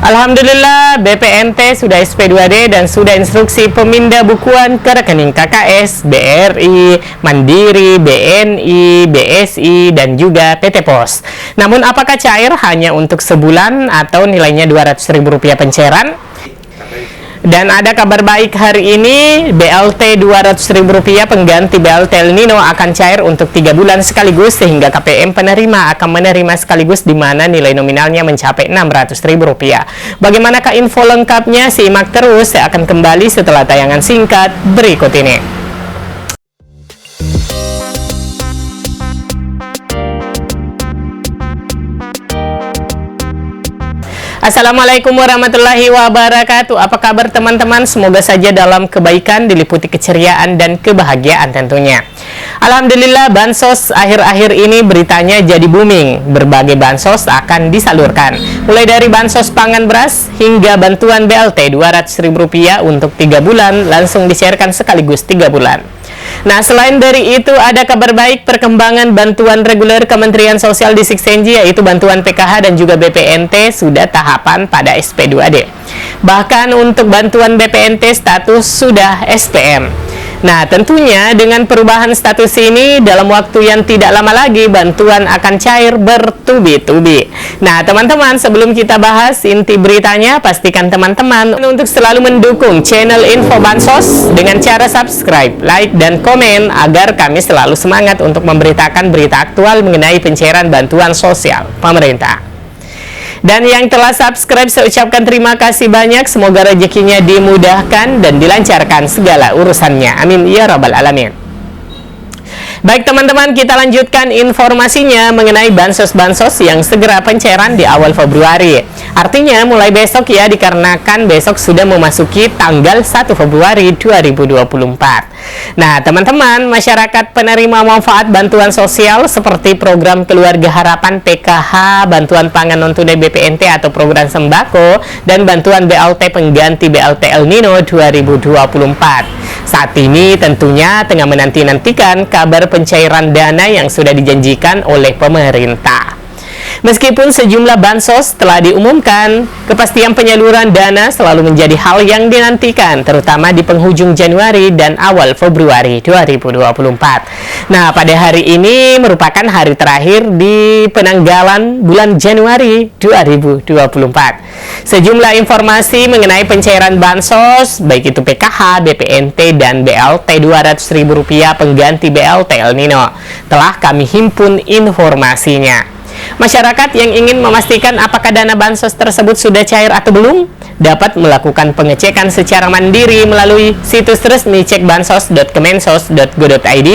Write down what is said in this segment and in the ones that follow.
Alhamdulillah, BPNT sudah SP2D dan sudah instruksi pemindah bukuan ke rekening KKS, BRI, Mandiri, BNI, BSI, dan juga PT Pos. Namun apakah cair hanya untuk sebulan atau nilainya Rp200.000 pencairan? Dan ada kabar baik hari ini, BLT Rp200.000 pengganti BLT El Nino akan cair untuk 3 bulan sekaligus sehingga KPM penerima akan menerima sekaligus di mana nilai nominalnya mencapai Rp600.000. Bagaimanakah info lengkapnya? Simak terus, saya akan kembali setelah tayangan singkat berikut ini. Assalamualaikum warahmatullahi wabarakatuh. Apa kabar teman-teman? Semoga saja dalam kebaikan, diliputi keceriaan dan kebahagiaan tentunya. Alhamdulillah, bansos akhir-akhir ini beritanya jadi booming. Berbagai bansos akan disalurkan, mulai dari bansos pangan beras hingga bantuan BLT Rp200.000 untuk 3 bulan langsung disiarkan sekaligus 3 bulan. Nah, selain dari itu ada kabar baik perkembangan bantuan reguler Kementerian Sosial di Siksenji, yaitu bantuan PKH dan juga BPNT sudah tahapan pada SP2D. Bahkan untuk bantuan BPNT status sudah SPM. Nah, tentunya dengan perubahan status ini dalam waktu yang tidak lama lagi bantuan akan cair bertubi-tubi. Nah, teman-teman, sebelum kita bahas inti beritanya, pastikan teman-teman untuk selalu mendukung channel Info Bansos dengan cara subscribe, like, dan komen agar kami selalu semangat untuk memberitakan berita aktual mengenai pencairan bantuan sosial pemerintah. Dan yang telah subscribe, saya ucapkan terima kasih banyak. Semoga rezekinya dimudahkan dan dilancarkan segala urusannya. Amin ya rabbal alamin. Baik teman-teman, kita lanjutkan informasinya mengenai bansos-bansos yang segera pencairan di awal Februari. Artinya mulai besok ya, dikarenakan besok sudah memasuki tanggal 1 Februari 2024. Nah teman-teman, masyarakat penerima manfaat bantuan sosial seperti program Keluarga Harapan PKH, bantuan pangan non-tunai BPNT atau program sembako, dan bantuan BLT pengganti BLT El Nino 2024. Saat ini tentunya tengah menanti-nantikan kabar pencairan dana yang sudah dijanjikan oleh pemerintah. Meskipun sejumlah bansos telah diumumkan, kepastian penyaluran dana selalu menjadi hal yang dinantikan, terutama di penghujung Januari dan awal Februari 2024. Nah, pada hari ini merupakan hari terakhir di penanggalan bulan Januari 2024. Sejumlah informasi mengenai pencairan bansos, baik itu PKH, BPNT, dan BLT Rp200.000 pengganti BLT El Nino, telah kami himpun informasinya. Masyarakat yang ingin memastikan apakah dana bansos tersebut sudah cair atau belum, dapat melakukan pengecekan secara mandiri melalui situs resmi cekbansos.kemensos.go.id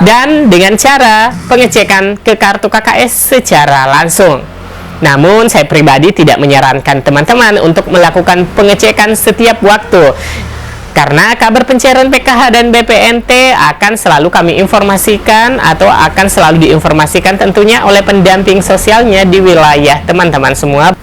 dan dengan cara pengecekan ke kartu KKS secara langsung. Namun, saya pribadi tidak menyarankan teman-teman untuk melakukan pengecekan setiap waktu, karena kabar pencairan PKH dan BPNT akan selalu kami informasikan atau akan selalu diinformasikan tentunya oleh pendamping sosialnya di wilayah teman-teman semua.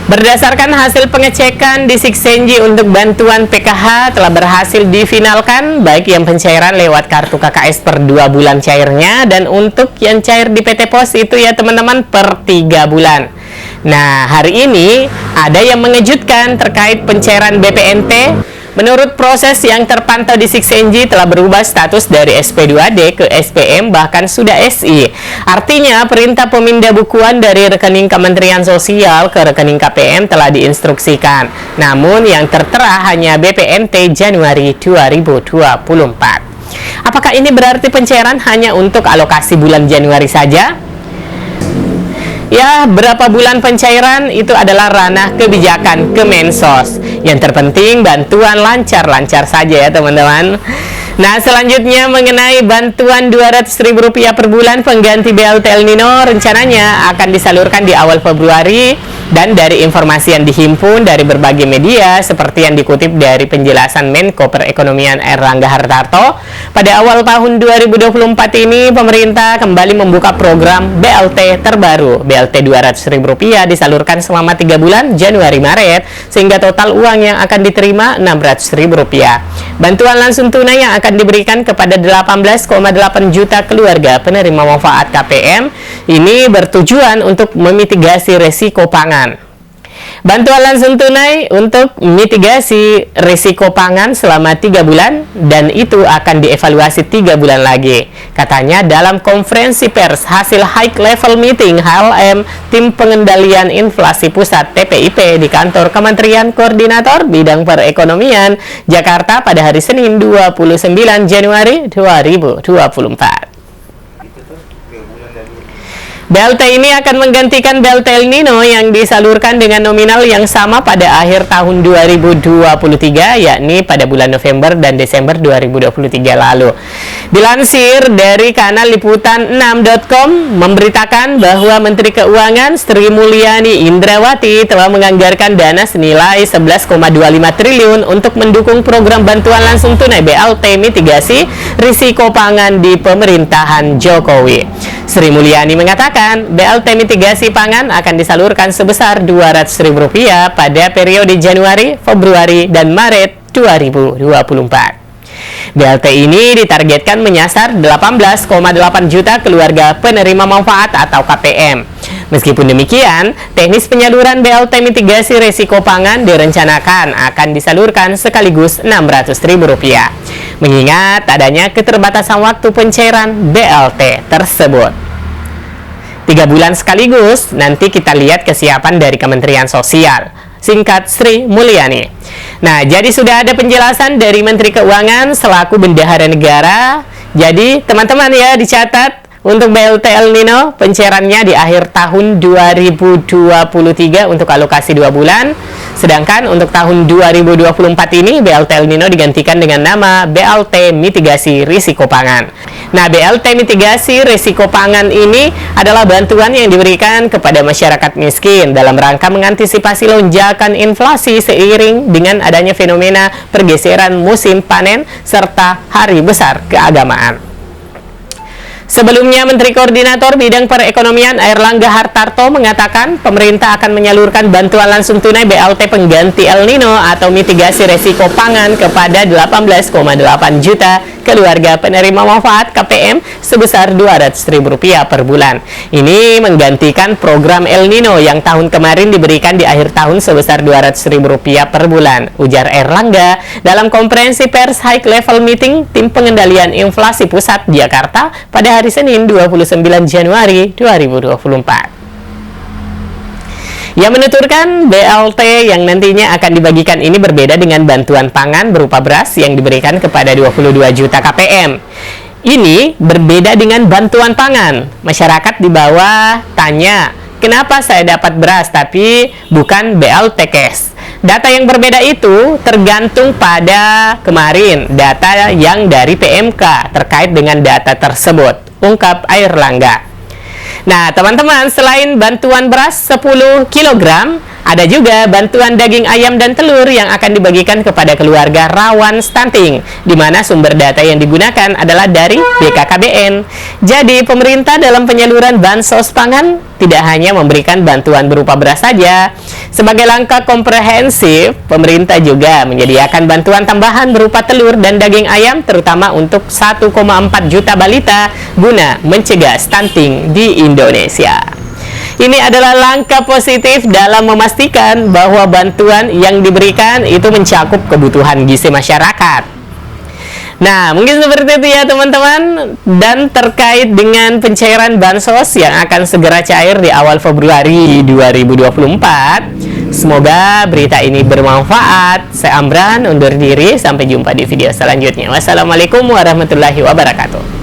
Berdasarkan hasil pengecekan di Siksenji untuk bantuan PKH telah berhasil difinalkan, baik yang pencairan lewat kartu KKS per 2 bulan cairnya, dan untuk yang cair di PT Pos itu ya teman-teman per 3 bulan. Nah, hari ini ada yang mengejutkan terkait pencairan BPNT. Menurut proses yang terpantau di Siksenji telah berubah status dari SP2D ke SPM, bahkan sudah SI. Artinya perintah pemindah bukuan dari rekening Kementerian Sosial ke rekening KPM telah diinstruksikan. Namun yang tertera hanya BPNT Januari 2024. Apakah ini berarti pencairan hanya untuk alokasi bulan Januari saja? Ya, berapa bulan pencairan itu adalah ranah kebijakan Kemensos. Yang terpenting bantuan lancar-lancar saja ya teman-teman. Nah, selanjutnya mengenai bantuan Rp200.000 per bulan pengganti BLT El Nino rencananya akan disalurkan di awal Februari, dan dari informasi yang dihimpun dari berbagai media seperti yang dikutip dari penjelasan Menko Perekonomian Erlangga Hartarto, pada awal tahun 2024 ini pemerintah kembali membuka program BLT terbaru. BLT Rp200.000 disalurkan selama 3 bulan Januari-Maret sehingga total uang yang akan diterima Rp600.000. Bantuan langsung tunai yang akan diberikan kepada 18,8 juta keluarga penerima manfaat KPM ini bertujuan untuk memitigasi resiko pangan pangan. Bantuan langsung tunai untuk mitigasi risiko pangan selama 3 bulan dan itu akan dievaluasi 3 bulan lagi. Katanya dalam konferensi pers hasil High Level Meeting HLM Tim Pengendalian Inflasi Pusat TPIP di kantor Kementerian Koordinator Bidang Perekonomian Jakarta pada hari Senin 29 Januari 2024. BLT ini akan menggantikan BLT El Nino yang disalurkan dengan nominal yang sama pada akhir tahun 2023, yakni pada bulan November dan Desember 2023 lalu. Dilansir dari kanal liputan6.com memberitakan bahwa Menteri Keuangan Sri Mulyani Indrawati telah menganggarkan dana senilai 11,25 triliun untuk mendukung program bantuan langsung tunai BLT mitigasi risiko pangan di pemerintahan Jokowi. Sri Mulyani mengatakan BLT mitigasi pangan akan disalurkan sebesar Rp200.000 pada periode Januari, Februari, dan Maret 2024. BLT ini ditargetkan menyasar 18,8 juta keluarga penerima manfaat atau KPM. Meskipun demikian, teknis penyaluran BLT mitigasi risiko pangan direncanakan akan disalurkan sekaligus Rp600.000, mengingat adanya keterbatasan waktu pencairan BLT tersebut. 3 bulan sekaligus, nanti kita lihat kesiapan dari Kementerian Sosial. Singkat Sri Mulyani. Nah, jadi sudah ada penjelasan dari Menteri Keuangan selaku Bendahara Negara. Jadi, teman-teman ya, dicatat untuk BLT El Nino, pencairannya di akhir tahun 2023 untuk alokasi 2 bulan. Sedangkan untuk tahun 2024 ini, BLT El Nino digantikan dengan nama BLT Mitigasi Risiko Pangan. Nah, BLT Mitigasi Risiko Pangan ini adalah bantuan yang diberikan kepada masyarakat miskin dalam rangka mengantisipasi lonjakan inflasi seiring dengan adanya fenomena pergeseran musim panen serta hari besar keagamaan. Sebelumnya, Menteri Koordinator Bidang Perekonomian Airlangga Hartarto mengatakan pemerintah akan menyalurkan bantuan langsung tunai BLT pengganti El Nino atau mitigasi resiko pangan kepada 18,8 juta keluarga penerima manfaat KPM sebesar Rp200.000 per bulan. Ini menggantikan program El Nino yang tahun kemarin diberikan di akhir tahun sebesar Rp200.000 per bulan, ujar Airlangga dalam konferensi pers High Level Meeting Tim Pengendalian Inflasi Pusat Jakarta pada hari Senin 29 Januari 2024. Ia menuturkan BLT yang nantinya akan dibagikan ini berbeda dengan bantuan pangan berupa beras yang diberikan kepada 22 juta KPM. Ini berbeda dengan bantuan pangan. Masyarakat di bawah tanya, kenapa saya dapat beras tapi bukan BLT cash? Data yang berbeda itu tergantung pada kemarin, data yang dari PMK terkait dengan data tersebut, ungkap Airlangga. Nah, teman-teman, selain bantuan beras 10 kg, ada juga bantuan daging ayam dan telur yang akan dibagikan kepada keluarga rawan stunting, di mana sumber data yang digunakan adalah dari BKKBN. Jadi, pemerintah dalam penyaluran bansos pangan tidak hanya memberikan bantuan berupa beras saja. Sebagai langkah komprehensif, pemerintah juga menyediakan bantuan tambahan berupa telur dan daging ayam, terutama untuk 1,4 juta balita guna mencegah stunting di Indonesia. Ini adalah langkah positif dalam memastikan bahwa bantuan yang diberikan itu mencakup kebutuhan gizi masyarakat. Nah, mungkin seperti itu ya teman-teman. Dan terkait dengan pencairan bansos yang akan segera cair di awal Februari 2024, semoga berita ini bermanfaat. Saya Amran, undur diri. Sampai jumpa di video selanjutnya. Wassalamualaikum warahmatullahi wabarakatuh.